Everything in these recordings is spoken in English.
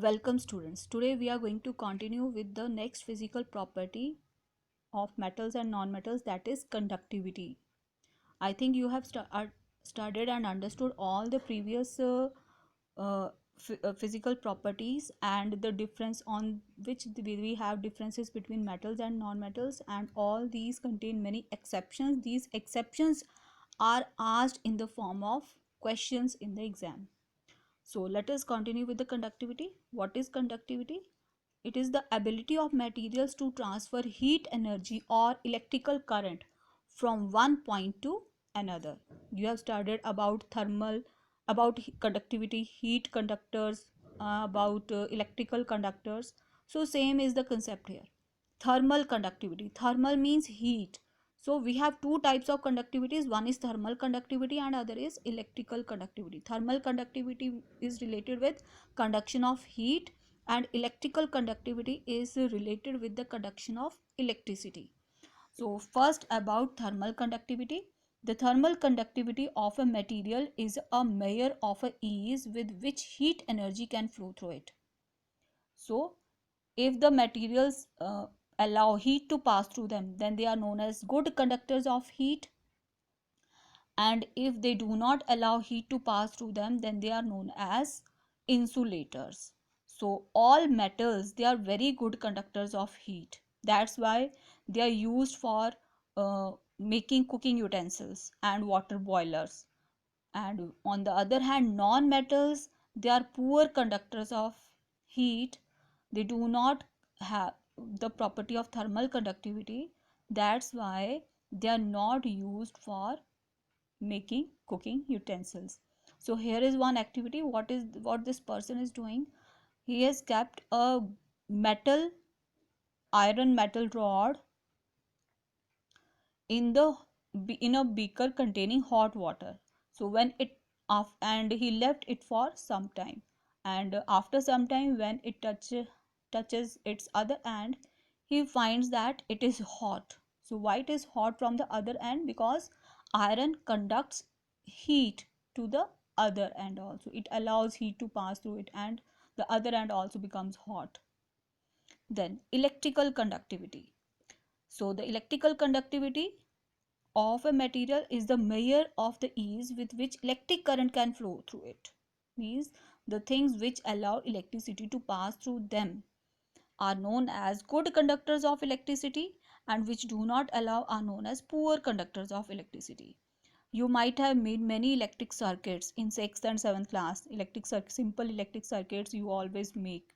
Welcome students. Today we are going to continue with the next physical property of metals and non-metals, that is conductivity. I think you have studied and understood all the previous physical properties and the difference on which we have differences between metals and non-metals, and all these contain many exceptions. These exceptions are asked in the form of questions in the exam. So let us continue with the conductivity. What is conductivity? It is the ability of materials to transfer heat energy or electrical current from one point to another. You have studied about conductivity, heat conductors, about electrical conductors. So same is the concept here. Thermal conductivity. Thermal means heat. So we have two types of conductivities. One is thermal conductivity and other is electrical conductivity. Thermal conductivity is related with conduction of heat, and electrical conductivity is related with the conduction of electricity. So first, about thermal conductivity. The thermal conductivity of a material is a measure of a ease with which heat energy can flow through it. So if the materials allow heat to pass through them, then they are known as good conductors of heat, and if they do not allow heat to pass through them, then they are known as insulators. So all metals, they are very good conductors of heat. That's why they are used for making cooking utensils and water boilers. And on the other hand, non-metals, they are poor conductors of heat. They do not have the property of thermal conductivity. That's why they are not used for making cooking utensils. So here is one activity. What this person is doing? He has kept a metal iron metal rod in the in a beaker containing hot water. So when it and he left it for some time, and after some time, when it touches its other end, he finds that it is hot. So why it is hot from the other end? Because iron conducts heat to the other end also. It allows heat to pass through it, and the other end also becomes hot. Then electrical conductivity. So the electrical conductivity of a material is the measure of the ease with which electric current can flow through it. Means the things which allow electricity to pass through them are known as good conductors of electricity, and which do not allow are known as poor conductors of electricity. You might have made many electric circuits in 6th and 7th class. Simple electric circuits you always make.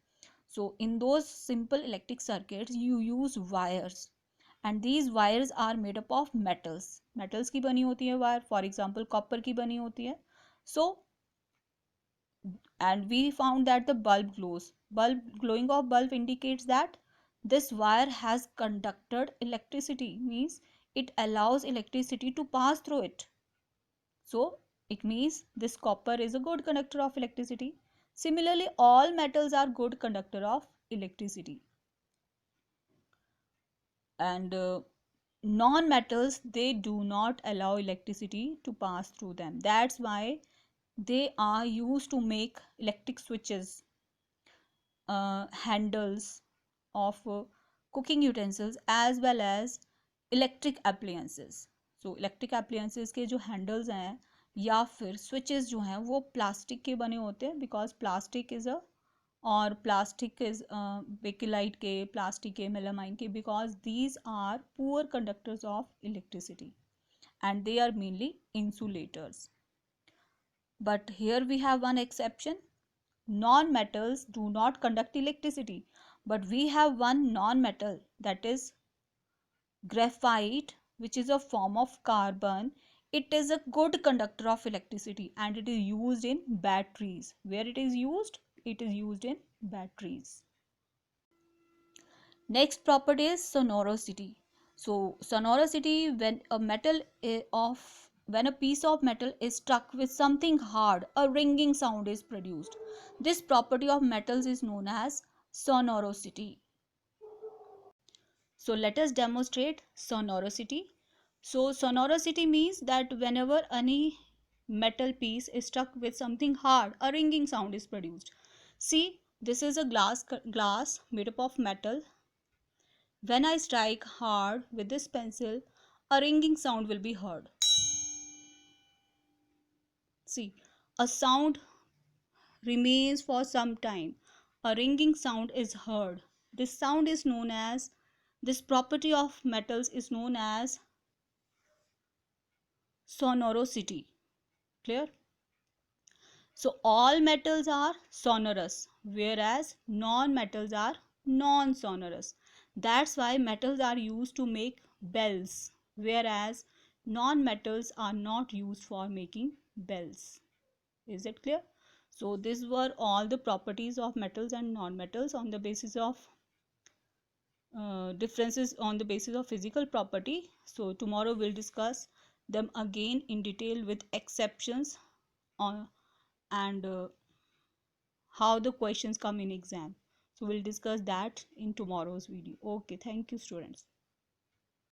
So in those simple electric circuits you use wires, and these wires are made up of metals की बनी होती है wire, for example copper की बनी होती है. So and we found that the glowing of bulb indicates that this wire has conducted electricity, means it allows electricity to pass through it. So it means this copper is a good conductor of electricity. Similarly, all metals are good conductor of electricity. And non-metals, they do not allow electricity to pass through them. That's why they are used to make electric switches, handles of cooking utensils, as well as electric appliances. So electric appliances के जो handles हैं या फिर switches जो हैं वो plastic के बने होते हैं, because plastic is a और प्लास्टिक इज बेकिलाइट के, प्लास्टिक के, मेलामाइन के, because these are poor conductors of electricity and they are mainly insulators. But here we have one exception. Non-metals do not conduct electricity, but we have one non-metal, that is graphite, which is a form of carbon. It is a good conductor of electricity and it is used in batteries. Where it is used? It is used in batteries. Next property is sonorosity. So sonorosity, when a piece of metal is struck with something hard, a ringing sound is produced. This property of metals is known as sonorosity. So let us demonstrate sonorosity. So sonorosity means that whenever any metal piece is struck with something hard, a ringing sound is produced. See, This is a glass made up of metal. When I strike hard with this pencil, a ringing sound will be heard. See, a sound remains for some time. A ringing sound is heard. This sound is known as, this property of metals is known as sonorosity. Clear? So all metals are sonorous, whereas non-metals are non-sonorous. That's why metals are used to make bells, whereas non-metals are not used for making bells. Is it clear? So these were all the properties of metals and non-metals on the basis of differences on the basis of physical property. So tomorrow we'll discuss them again in detail with exceptions on and how the questions come in exam. So we'll discuss that in tomorrow's video. Okay, thank you students.